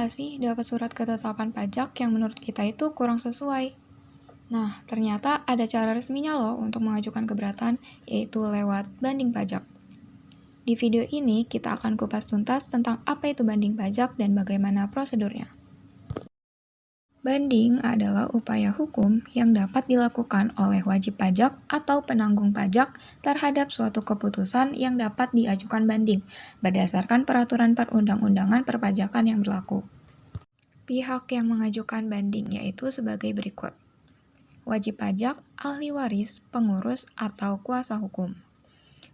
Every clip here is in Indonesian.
nggak sih dapat surat ketetapan pajak yang menurut kita itu kurang sesuai? Nah, ternyata ada cara resminya loh untuk mengajukan keberatan, yaitu lewat banding pajak. Di video ini, kita akan kupas tuntas tentang apa itu banding pajak dan bagaimana prosedurnya. Banding adalah upaya hukum yang dapat dilakukan oleh wajib pajak atau penanggung pajak terhadap suatu keputusan yang dapat diajukan banding berdasarkan peraturan perundang-undangan perpajakan yang berlaku. Pihak yang mengajukan banding yaitu sebagai berikut: wajib pajak, ahli waris, pengurus, atau kuasa hukum.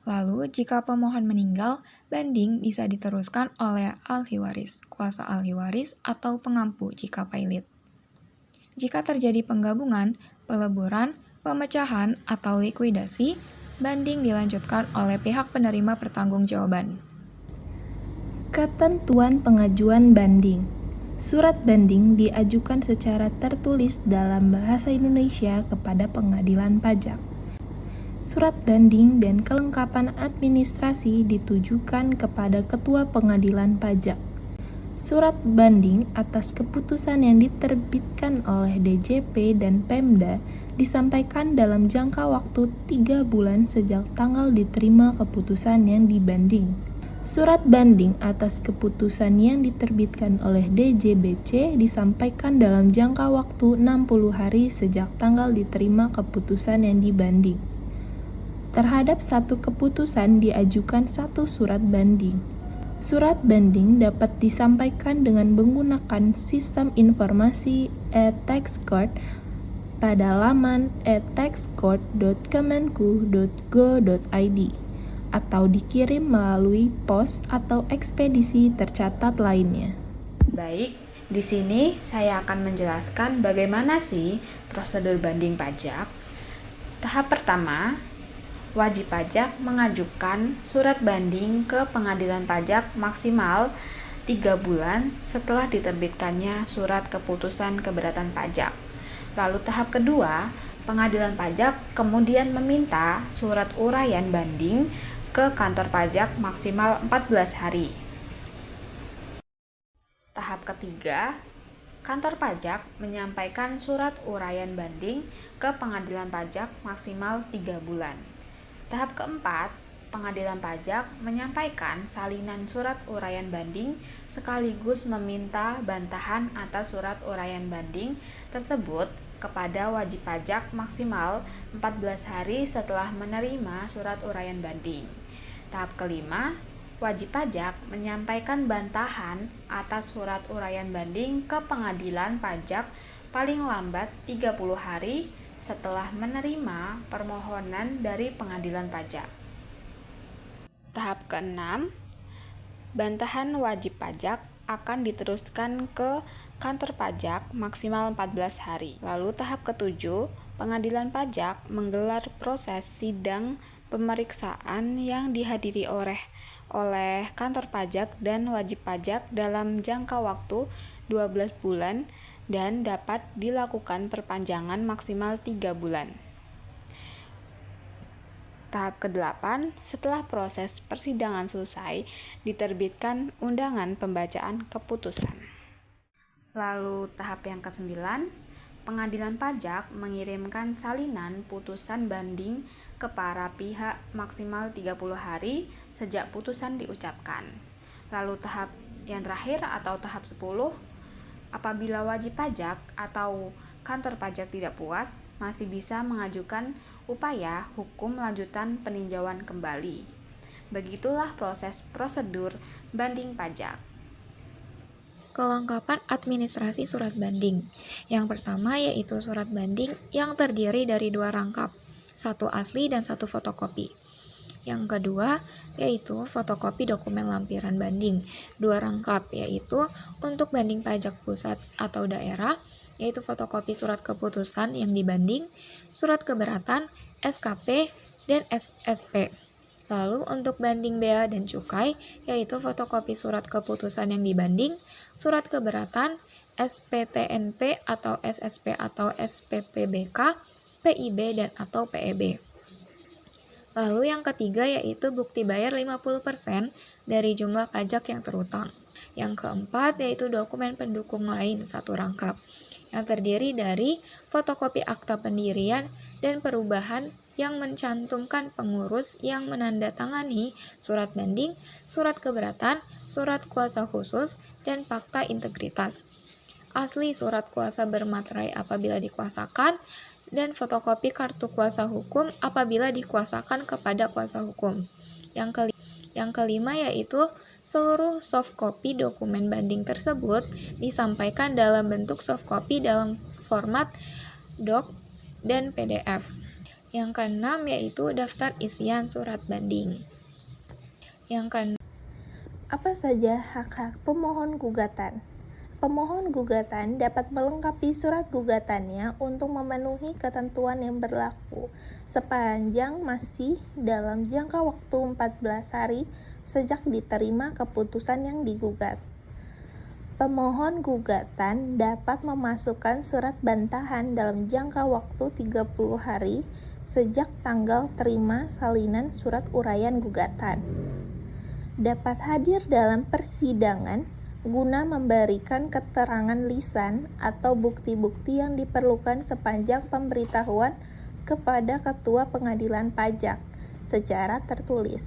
Lalu, jika pemohon meninggal, banding bisa diteruskan oleh ahli waris, kuasa ahli waris, atau pengampu jika pailit. Jika terjadi penggabungan, peleburan, pemecahan, atau likuidasi, banding dilanjutkan oleh pihak penerima pertanggungjawaban. Ketentuan pengajuan banding. Surat banding diajukan secara tertulis dalam bahasa Indonesia kepada pengadilan pajak. Surat banding dan kelengkapan administrasi ditujukan kepada Ketua Pengadilan Pajak. Surat banding atas keputusan yang diterbitkan oleh DJP dan Pemda disampaikan dalam jangka waktu 3 bulan sejak tanggal diterima keputusan yang dibanding. Surat banding atas keputusan yang diterbitkan oleh DJBC disampaikan dalam jangka waktu 60 hari sejak tanggal diterima keputusan yang dibanding. Terhadap satu keputusan diajukan satu surat banding. Surat banding dapat disampaikan dengan menggunakan sistem informasi e-tax court pada laman e-taxcourt.kemenku.go.id atau dikirim melalui pos atau ekspedisi tercatat lainnya. Baik, di sini saya akan menjelaskan bagaimana sih prosedur banding pajak. Tahap pertama, wajib pajak mengajukan surat banding ke pengadilan pajak maksimal 3 bulan setelah diterbitkannya surat keputusan keberatan pajak. Lalu tahap kedua, pengadilan pajak kemudian meminta surat uraian banding ke kantor pajak maksimal 14 hari. Tahap ketiga, kantor pajak menyampaikan surat uraian banding ke pengadilan pajak maksimal 3 bulan. Tahap keempat, pengadilan pajak menyampaikan salinan surat uraian banding sekaligus meminta bantahan atas surat uraian banding tersebut kepada wajib pajak maksimal 14 hari setelah menerima surat uraian banding. Tahap kelima, wajib pajak menyampaikan bantahan atas surat uraian banding ke pengadilan pajak paling lambat 30 hari setelah menerima permohonan dari pengadilan pajak. Tahap keenam, bantahan wajib pajak akan diteruskan ke kantor pajak maksimal 14 hari. Lalu tahap ketujuh, pengadilan pajak menggelar proses sidang pemeriksaan yang dihadiri oleh kantor pajak dan wajib pajak dalam jangka waktu 12 bulan dan dapat dilakukan perpanjangan maksimal 3 bulan. Tahap ke-8, setelah proses persidangan selesai, diterbitkan undangan pembacaan keputusan. Lalu tahap yang ke-9, pengadilan pajak mengirimkan salinan putusan banding ke para pihak maksimal 30 hari sejak putusan diucapkan. Lalu tahap yang terakhir atau tahap 10, apabila wajib pajak atau kantor pajak tidak puas, masih bisa mengajukan upaya hukum lanjutan peninjauan kembali. Begitulah prosedur banding pajak. Kelengkapan administrasi surat banding. Yang pertama yaitu surat banding yang terdiri dari 2 rangkap, 1 asli dan 1 fotokopi. Yang kedua yaitu fotokopi dokumen lampiran banding, 2 rangkap yaitu untuk banding pajak pusat atau daerah, yaitu fotokopi surat keputusan yang dibanding, surat keberatan, SKP, dan SSP. Lalu untuk banding bea dan cukai, yaitu fotokopi surat keputusan yang dibanding, surat keberatan, SPTNP atau SSP atau SPPBK, PIB dan atau PEB. Lalu yang ketiga yaitu bukti bayar 50% dari jumlah pajak yang terutang. Yang keempat yaitu dokumen pendukung lain satu rangkap, yang terdiri dari fotokopi akta pendirian dan perubahan yang mencantumkan pengurus yang menandatangani surat banding, surat keberatan, surat kuasa khusus, dan fakta integritas. Asli surat kuasa bermaterai apabila dikuasakan, dan fotokopi kartu kuasa hukum apabila dikuasakan kepada kuasa hukum. Yang kelima yaitu seluruh soft copy dokumen banding tersebut disampaikan dalam bentuk soft copy dalam format doc dan PDF. Yang keenam yaitu daftar isian surat banding. Apa saja hak-hak pemohon gugatan? Pemohon gugatan dapat melengkapi surat gugatannya untuk memenuhi ketentuan yang berlaku sepanjang masih dalam jangka waktu 14 hari sejak diterima keputusan yang digugat. Pemohon gugatan dapat memasukkan surat bantahan dalam jangka waktu 30 hari sejak tanggal terima salinan surat uraian gugatan. Dapat hadir dalam persidangan guna memberikan keterangan lisan atau bukti-bukti yang diperlukan sepanjang pemberitahuan kepada Ketua Pengadilan Pajak secara tertulis.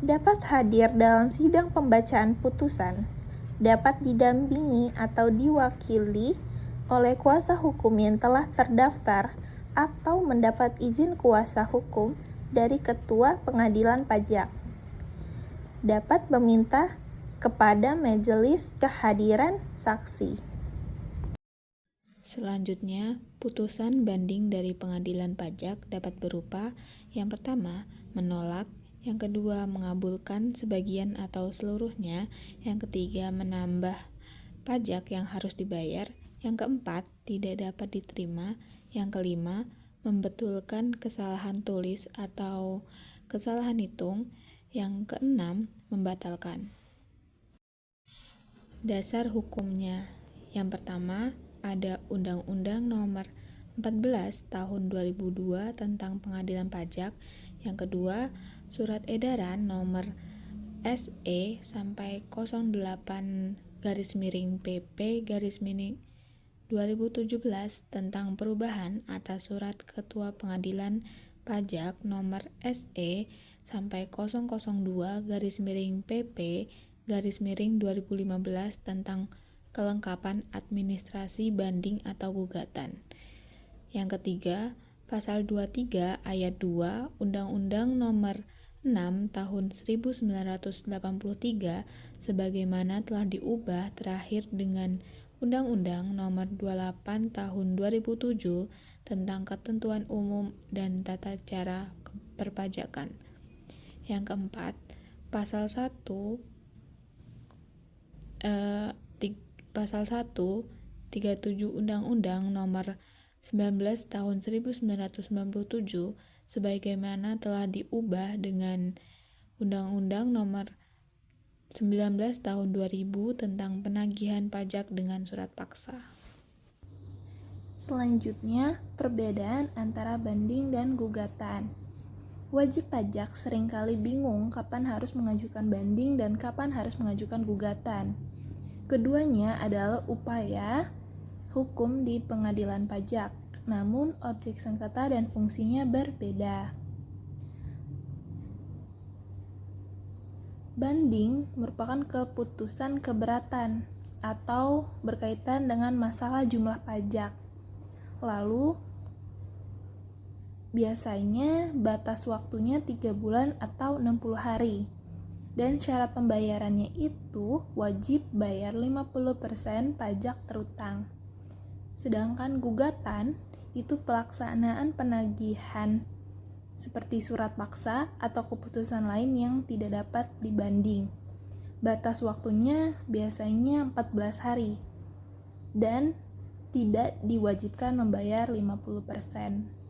Dapat hadir dalam sidang pembacaan putusan, dapat didampingi atau diwakili oleh kuasa hukum yang telah terdaftar atau mendapat izin kuasa hukum dari Ketua Pengadilan Pajak. Dapat meminta kepada majelis kehadiran saksi. Selanjutnya, putusan banding dari pengadilan pajak dapat berupa: yang pertama, menolak; yang kedua, mengabulkan sebagian atau seluruhnya; yang ketiga, menambah pajak yang harus dibayar; yang keempat, tidak dapat diterima; yang kelima, membetulkan kesalahan tulis atau kesalahan hitung; yang keenam, membatalkan. Dasar hukumnya. Yang pertama, ada Undang-Undang Nomor 14 Tahun 2002 tentang Pengadilan Pajak. Yang kedua, Surat Edaran Nomor SE sampai 08-PP-2017 tentang perubahan atas Surat Ketua Pengadilan Pajak Nomor SE sampai 002-PP-2015 tentang kelengkapan administrasi banding atau gugatan. Yang ketiga, Pasal 23 Ayat 2 Undang-Undang Nomor 6 Tahun 1983 sebagaimana telah diubah terakhir dengan Undang-Undang Nomor 28 Tahun 2007 tentang ketentuan umum dan tata cara perpajakan. Yang keempat, Pasal 1 37 Undang-Undang Nomor 19 Tahun 1997 sebagaimana telah diubah dengan Undang-Undang Nomor 19 Tahun 2000 tentang penagihan pajak dengan surat paksa. Selanjutnya, perbedaan antara banding dan gugatan. Wajib pajak seringkali bingung kapan harus mengajukan banding dan kapan harus mengajukan gugatan. Keduanya adalah upaya hukum di pengadilan pajak, namun objek sengketa dan fungsinya berbeda. Banding merupakan keputusan keberatan atau berkaitan dengan masalah jumlah pajak. Lalu, biasanya batas waktunya 3 bulan atau 60 hari. Dan syarat pembayarannya itu wajib bayar 50% pajak terutang. Sedangkan gugatan itu pelaksanaan penagihan seperti surat paksa atau keputusan lain yang tidak dapat dibanding. Batas waktunya biasanya 14 hari dan tidak diwajibkan membayar 50%.